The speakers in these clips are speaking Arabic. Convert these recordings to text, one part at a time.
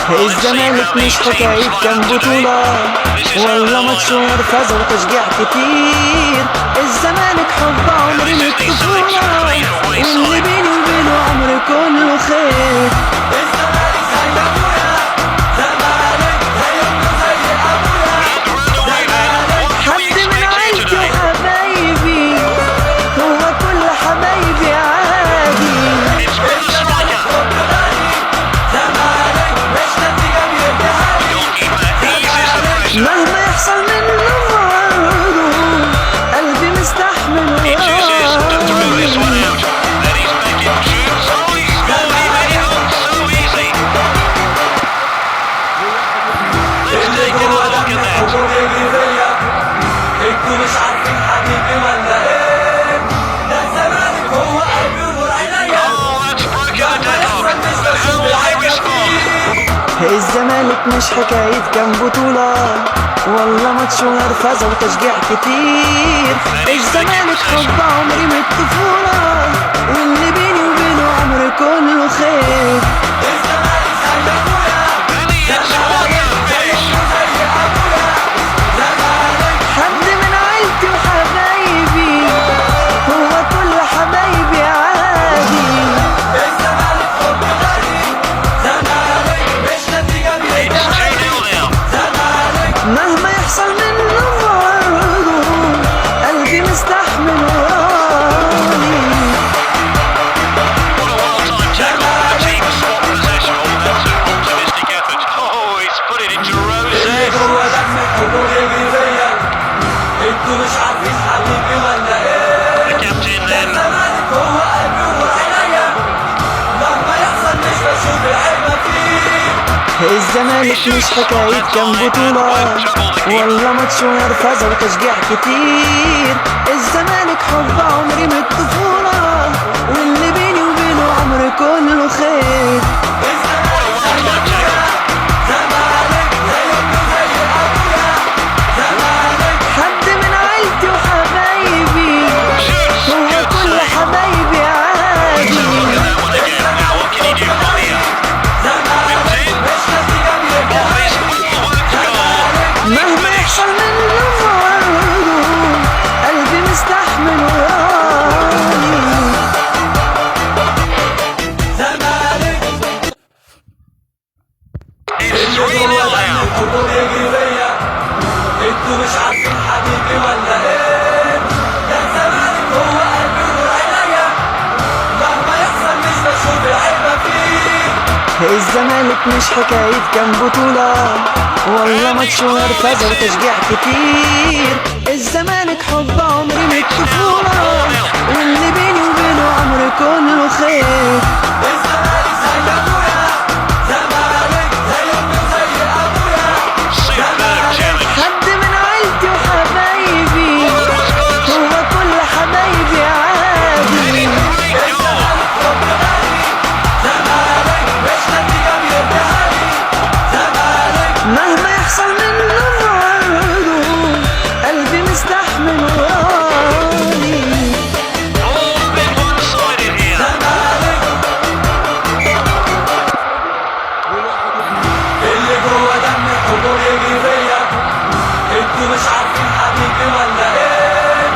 الزمالك مش حكاية كام بطولة والله ماتش ونرفزة وتشجيع كتير. الزمالك حب عمري من الطفولة واللي بيني وبينه عمري كله خير. الزمالك زي ابويا، زمالك زي امي زي ابويا، زمالك حد من عيلتي وحبايبي هو كل حبايبي عادي. الزمالك حب غالي، زمالك مش نتيجة بيديها لي. مهما يحصل منه برضه قلبي مستحمل وراضي. اللي جوا دمي حضور يجري فيا، انتوا مش عارفين حبيبي ولا ايه؟ ده الزمالك هو قلبي ونور عينيا، لما يحصل مش بشوف العيبة فيه. الزمالك مش حكاية كام بطولة والله ماتش ونرفزة وتشجيع كتير. الزمالك حب عمري من الطفولة واللي بيني وبينه عمري كله خير. الزمالك زي ابويا، زمالك زي امي زي ابويا، زمالك حد من عيلتي وحبايبي هو كل حبايبي عادي. الزمالك حب غالي، زمالك مش نتيجة بيديها لي. زمالك مهما يحصل منه برضه قلبي مستحمل وراضي. اللي جوا دمي حضور يجري فيا، انتوا مش عارفين حبيبي ولا ايه؟ ده الزمالك هو قلبي ونور عينيا، لما يحصل مش بشوف العيبة فيه. الزمالك مش حكاية كام بطولة والله ماتش ونرفزة وتشجيع كتير. الزمالك حب عمري من الطفولة واللي بيني وبينه عمري كله خير. الزمالك زي ابويا، زمالك زي امي زي ابويا، زمالك حد من عيلتي وحبايبي هو كل حبايبي عادي. زمالك مش نتيجة بيديها لي. مهما يحصل منه برضه قلبي مستحمل وراضي. زمالك اللي جوا دمي حضور يجري فيا، انتوا مش عارفين حبيبي ولا ايه؟ ده الزمالك هو قلبي ونور عينيا، لما يحصل مش بشوف العيبة فيه. الزمالك مش حكاية كام بطولة والله ماتش ونرفزة وتشجيع كتير. الزمالك حب عمري من الطفولة واللي بيني وبينه عمري كله خير. الزمالك زي ابويا، زمالك زي امي زي ابويا، زمالك حد من عيلتي وحبايبي هو كل حبايبي عادي. الزمالك حب غالي، زمالك مش نتيجة بيديها لي. زمالك مهما يحصل منه برضه قلبي مستحمل وراضي. زمالك اللي جوا دمي حضور يجري فيا، انتوا مش عارفين حبيبي ولا ايه؟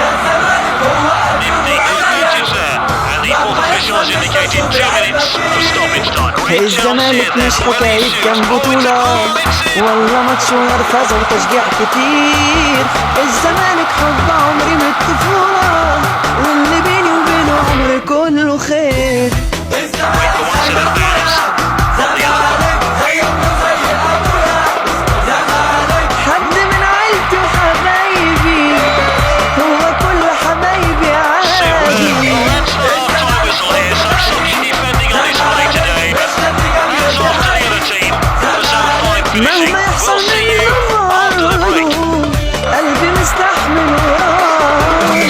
ده الزمالك هو قلبي ونور عينيا، الزمالك مش حكاية كام بطولة والله ماتش ونرفزة وتشجيع كتير. الزمالك حب عمري من الطفولة واللي بيني وبينه عمري كله خير. الزمالك زي ابويا، زمالك زي امي زي ابويا، زمالك حد من عيلتي وحبايبي هو كل حبايبي عادي. مش نتيجة بيديها لي. مهما يحصل منه برضه قلبي مستحمل وراضي.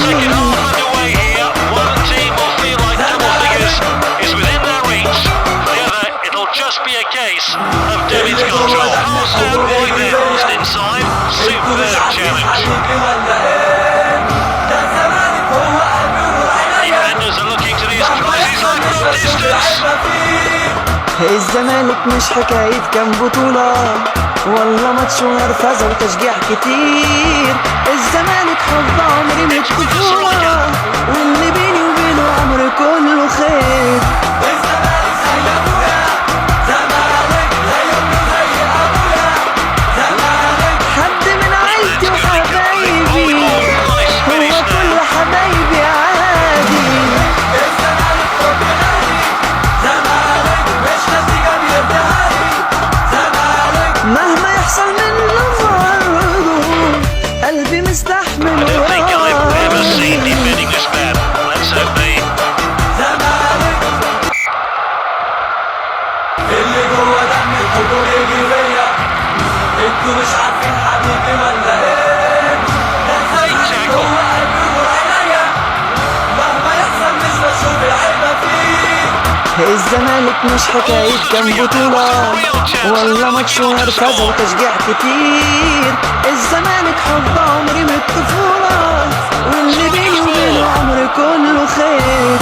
الزمالك مش حكاية كام بطولة، والله ماتش ونرفزة وتشجيع كتير. الزمالك حب عمري من الطفولة، واللي بيني وبينه عمري كله خير. الزمالك زي ابويا، زمالك زي امي زي ابويا، زمالك حد من عيلتي وحبايبي، هو كل حبايبي عادي. الزمالك حب غالي، زمالك مش نتيجة بيدهالي، زمالك مهما يحصل منه برضه قلبي مستحمل I don't think I've ever seen وراضي. defending this bad. Let's hope they زمالك اللي جوه دمي الحضور يجي فيا، انتوا مش عارفين حبيبي ولا ايه؟ ده الزمالك جوه قلبي ونور عينيا، مهما يحصل مش بشوف العيبة فيه. الزمالك مش حكاية كام بطولة، والله ماتش ونرفزة وتشجيع كتير. الزمالك حب عمري من الطفولة، واللي بيني وبينه عمري كله خير.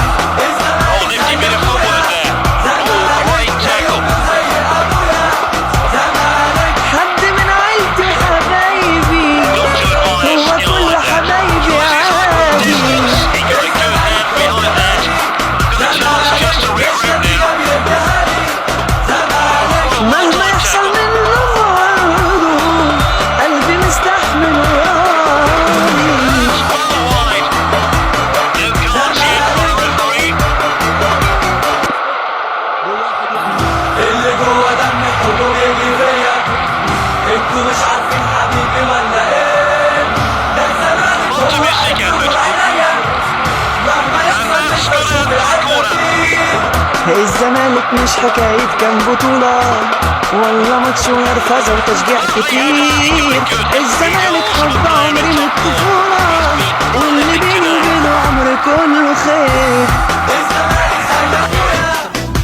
oh, nifty bit of footwork there. Oh, great tackle. زي ابويا، زمالك حد من عيلتي وحبايبي، Got to admire هو skill كل like that. حبايبي عادي. Distance. He got a good hand behind that. Got a chance just to regroup now. بيدهالي، زمالك مهما يحصل منه برضه قلبي مستحمل وراضي. Well wide. No cards yet for the referee. اللي جوه دمي الحضور يجي فيا، انتوا مش عارفين حبيبي ولا ايه؟ ده الزمالك جوه Optimistic قلبي ونور effort. عينيا، مهما يحصل And مش that's got بشوف a العيبة corner. فيه. الزمالك مش حكاية كام بطولة، والله ماتش ونرفزة وتشجيع كتير. الزمالك حب عمري من الطفولة، واللي بيني وبينه عمري كله خير. الزمالك زي ابويا،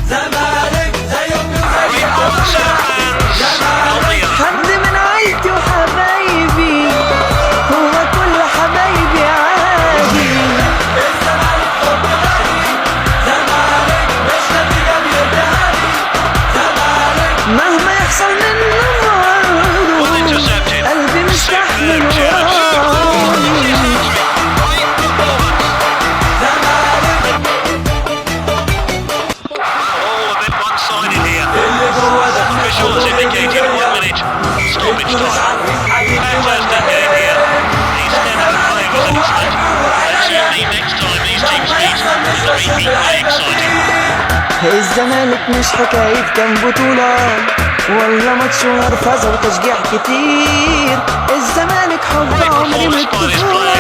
زمالك زي امي وزي Lots ابويا، of fans on the other. حد من عيلتي وحبايبي، هو كل حبايبي عادي. الزمالك حب غالي، زمالك مش نتيجة بيدهالي، زمالك مهما يحصل منه Well برضه intercepted. قلبي مستحمل Superb challenge. وراضي. Great performance. زمالك All a bit one-sided here. اللي جوه دمي Officials indicated 1 minute stoppage انتوا مش time. عارفين حبيبي ولا Fantastic game ايه؟ here. The standard of play was excellent. Let's see next time these teams meet. It'll be equally exciting. الزمالك مش حكاية كام بطولة، والله ماتش ونرفزة وتشجيع كتير. الزمالك حب Great عمري من performance by this الطفولة،